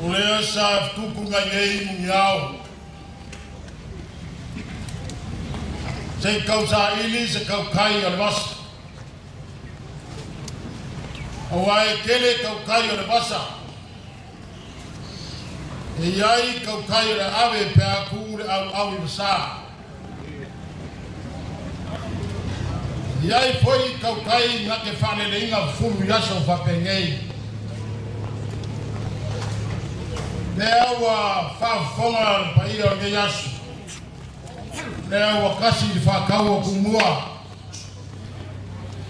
Olea sa tuku ngei mungiao. Se kau sa ili se kau kai alvasa. Awai kele kau kai alvasa. E iai kau kai le ave pe aku le au vasa. Iai foi kau kai ngake whane le inga fulu yaso whapengei. Lea wa whafonga pa ia o nge yaso. Lea wa kasi di whakaua kumua.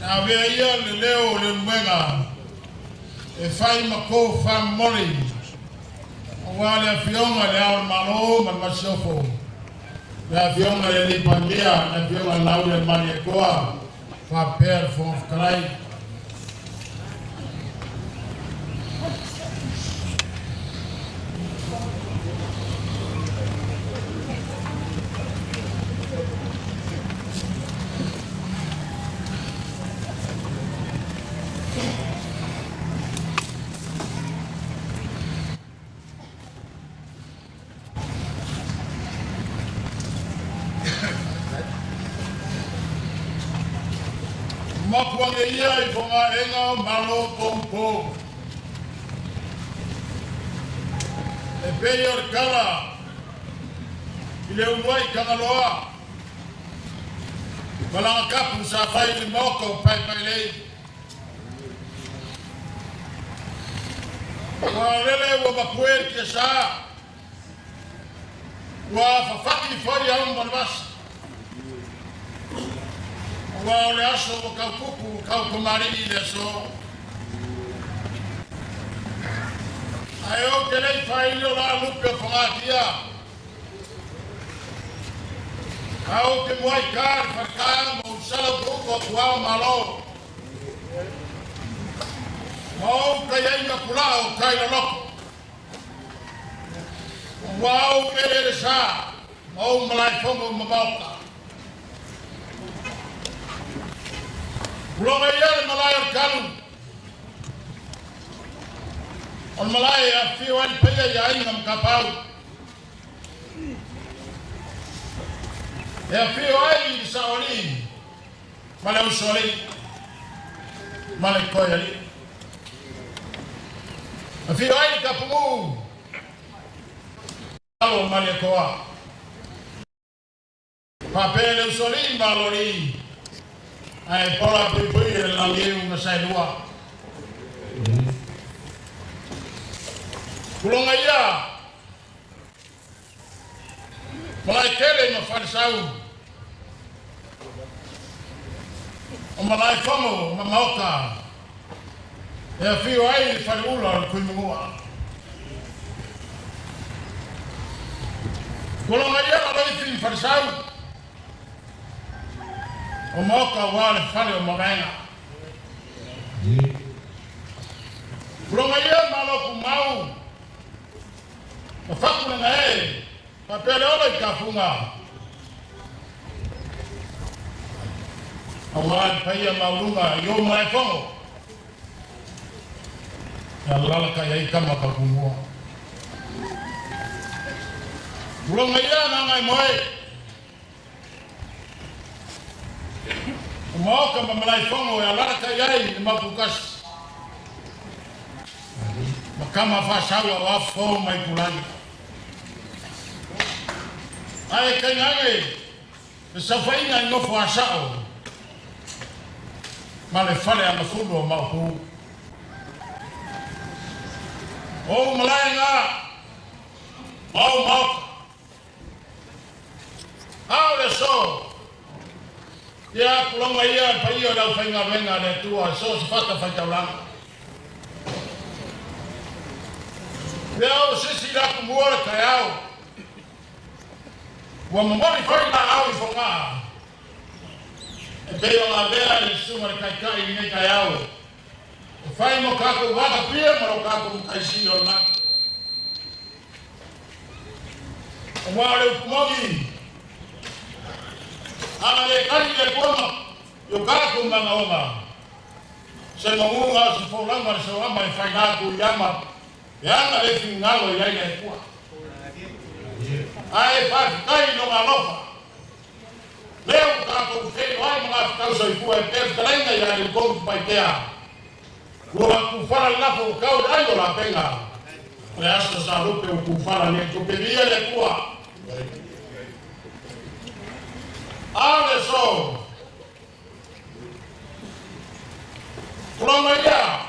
Na vea ia le leo le mwenga. E whai mako whamori. Wa le fionga le ao malo man masofo. Le fionga le lipandia. Le fionga lau le maniekoa. Fa per von krai. Makuange ia I whonga enga malo pompo. E pei or kara. I le umuai kangaloa. Malanga kapu sa whai li moko pai pai lei. Wa lele wa makuer kia sa. Wa fafaki fori au malvasa. Wa ole aso o kau kuku, kau kumari I le so. Ai o ke lei whai lo la lupe o whangatia. Au ke muai kār whakā mo usala kuku o kuao malo. Mau ka iei ma kulao kai la loko. Wau ele sa, mau malai fongo mamauka. Ulonga ia le malai ar kalu. On malai a whio ai pia ia inga mkapau. E a whio ai I saori. Male usori. Male koiari. A whio ai kapungu. Alo male koa. Papele usori malori. Ai pola pui le langiu na sai lua. Kulonga ia. Malai kele ma farisau. O malai fomo ma maoka. E a whio ai whariula kui mungua. Kulonga ia ma lai fin farisau. O moka wale whare o mawenga. Kulonga ia malo kumau. Ma whakunanga e. Ma pere ola I kafunga. A wale paia maurunga I o mai whongo. Ia lalaka ia I kama kakumua. Kulonga ia nangai moe. O maoka ma malai whongo e alaraka iai I mapukas. Ma kama whasaua wa whō mai kulani. Ai kai ngange, e sa whainga I ngofo asao. Ma le whare a mafuru o maupu. O malai ngā, mau maoka. Hau le so. Ia kulonga ia pa ia lau whainga wenga le tua so se whaka whaitauranga. Ia o sisi raku muore kai au. Ua mamori whainga au I whonga. E peo ngā vea le sunga le kai I nei kai au. E whai mo kako waka pia maro kako mukai si o nā. O wā le upumogi. Ana le kari le koma, yo kako manga oma. Se mamunga se fōlanga se wama I whaināku I ama, Yana le fingalo ya ile kwa. Ai fa kai no malofa. Leo kako kufeli wao mga kausa ikuwa pesa kalenga ya ile kwa kupaitea. Kwa kufala lapo ukao ayo la penga. Kwa hasa sarupe ukufala ni kupelia ile kwa. Ale so. Kulomaya.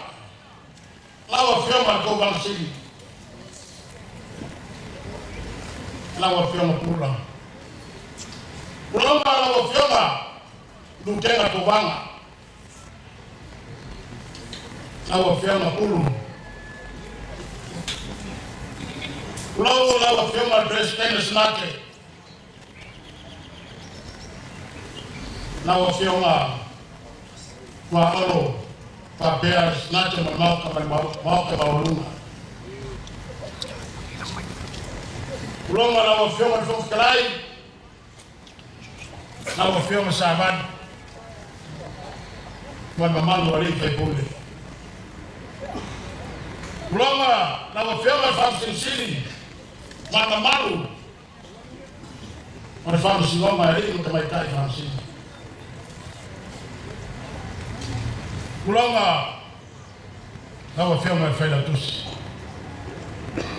Lawa fioma ko bansigi. Lawa fioma kula. Kulomba lawa fioma lutenga tobanga. Lawa fioma kulu. Lawa fioma dress tennis nake. Lawa fioma kwa olo papel snatch mau ke baulunga. Kuloma na wafioma fokalai. Na wafioma sahabat. Kwa mamalu walipe pole. Kuloma na wafioma famsini. Mamalu. Wana famsini ngoma ya limu kama ikai famsini. Kulonga na wafioma faila tusi.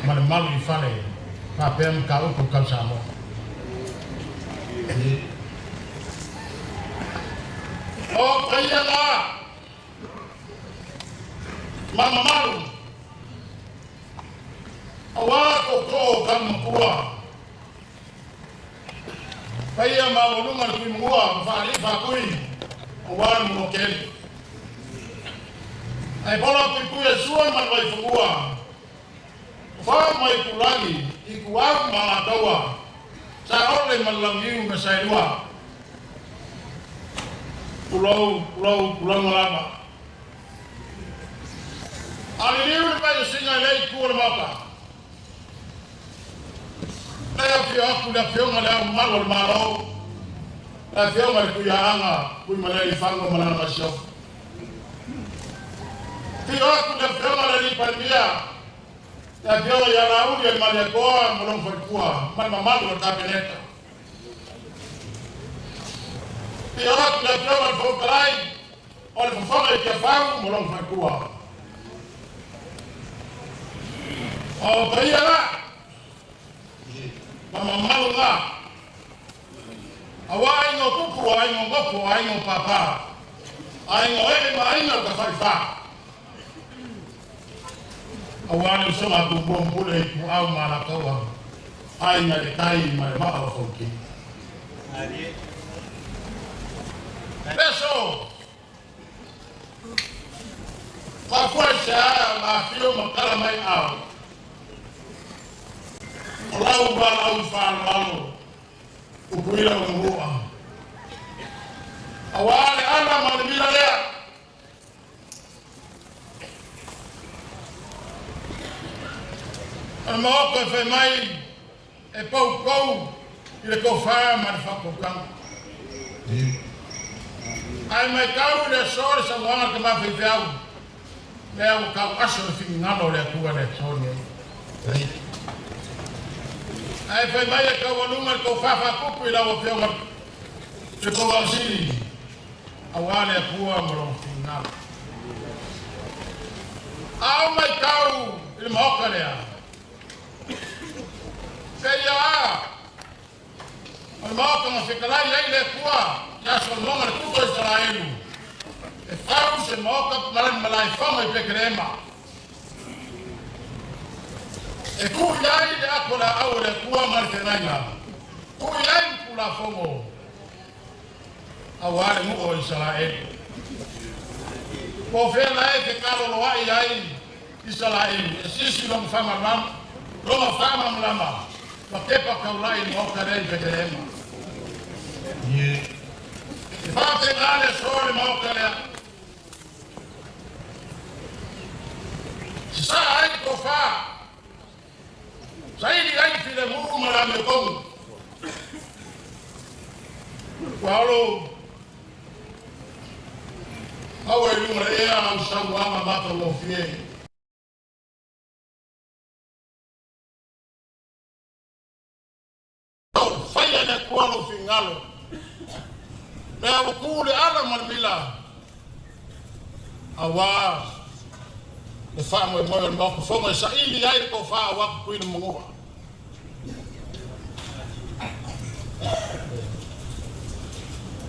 Mana malu ifale papem ka uko kalsamo. Oh kayala. Mama malu. Awako ko kama kuwa. Kaya maulunga kuimua mfali fakui. Awani mokeli. Ai bola kuikuya suan man vai fungua. Fa mai kulani ikuwa malatawa. Sa ole malangiu mesaidua. Pulau malama. Aliliu pa singa lei kuwa mapa. Lea fio aku da fio ngala malo. La fio mal kuya anga kui malai fango malana masyo. Tio aku da fio malai pandia. Da fio ya raudi el maliakoa molong fakua. Mama malo ta beneta. Tio aku da fio mal fokalai. Ol fokalai ke fango molong fakua. Oh kaya mama malu nga. Awai no kuku, ai no gopo, ai no papa. Ai no ema, ai no kafaifa. Awai so ma kuku mpule ku au malakawa. Ai na dekai ma afoki. Peso. Mafuasha ma fio makala mai au. Lau bala au falo ukuila ngua awale ana manimila lea amoko fe mai e pau ile ko fa man fa ko kan ai mai kau le sor sa wana ke ma fe fiau le ka aso fi ngalo le ku le sone ai foi mai que o número que o fafa cupo e lá o fioma ficou assim a wale a pua moro final ao mai cau ele moca lea seja o moca não fica lá e ele pua já só não é tudo Israel e fau se moca malai fama e pequena e kuyai de akola awre kuwa markenanga kuyai kula fongo awale mu o Israel po fe la e ke kalo lo ai Israel sisi lo mfama lam lo mfama mlama pakepa kaulai mo kare pekelema ye fa te gale sore mo kare sa ai ko fa Zaidi ai file muru marame kongu. Walo. Awe lumare ya amsawa mama to lofie. kualo fingalo. Na ukule ala manmila. Awa le fa mo mo ko fonga sa ili ai ko fa wa ko ina mo.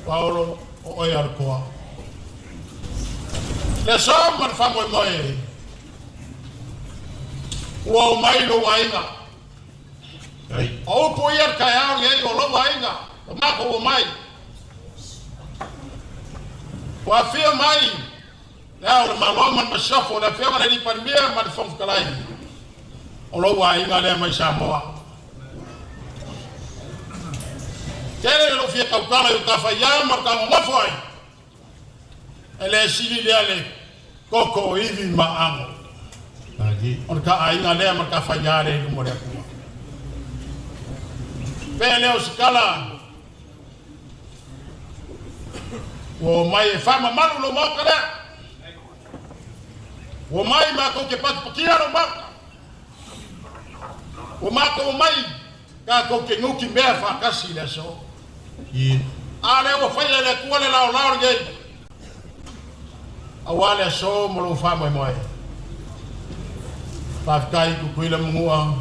Paulo o yar ko. Le so man fa mo mo e. Wo mai lo wainga. O po yar ka ya ye o lo wainga. Ma ko mai. Wa fi mai. Na o maloma ma shafo na fi ma ni parmia ma fon kalai. O lo wainga le ma shamoa. Kere lo fi ka kala yo ka fa ya ma ka mo foi. Ele sili le ale koko hivi maamo. Lagi on ka ainga le ma ka fa ya le mo le ku. Pele o skala. Wo mai fa ma malu lo mo kala. Wo mai ma ko ke pat pokia lo ma. Wo ma ko mai ka ko ke nuki me fa kasi le so. Ale wo fa le ku le la nge. Awale so mo lo fa mo mo. Pa kai ku ku le mua.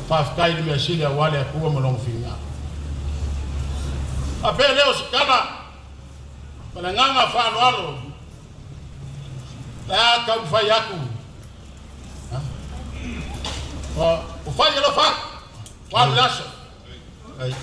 Pa kai le mesile awale ku mo lo finga. Apele o skala. Para nganga fa lo. La ka fa yaku. O fa lo fa. Wa laso. Ai.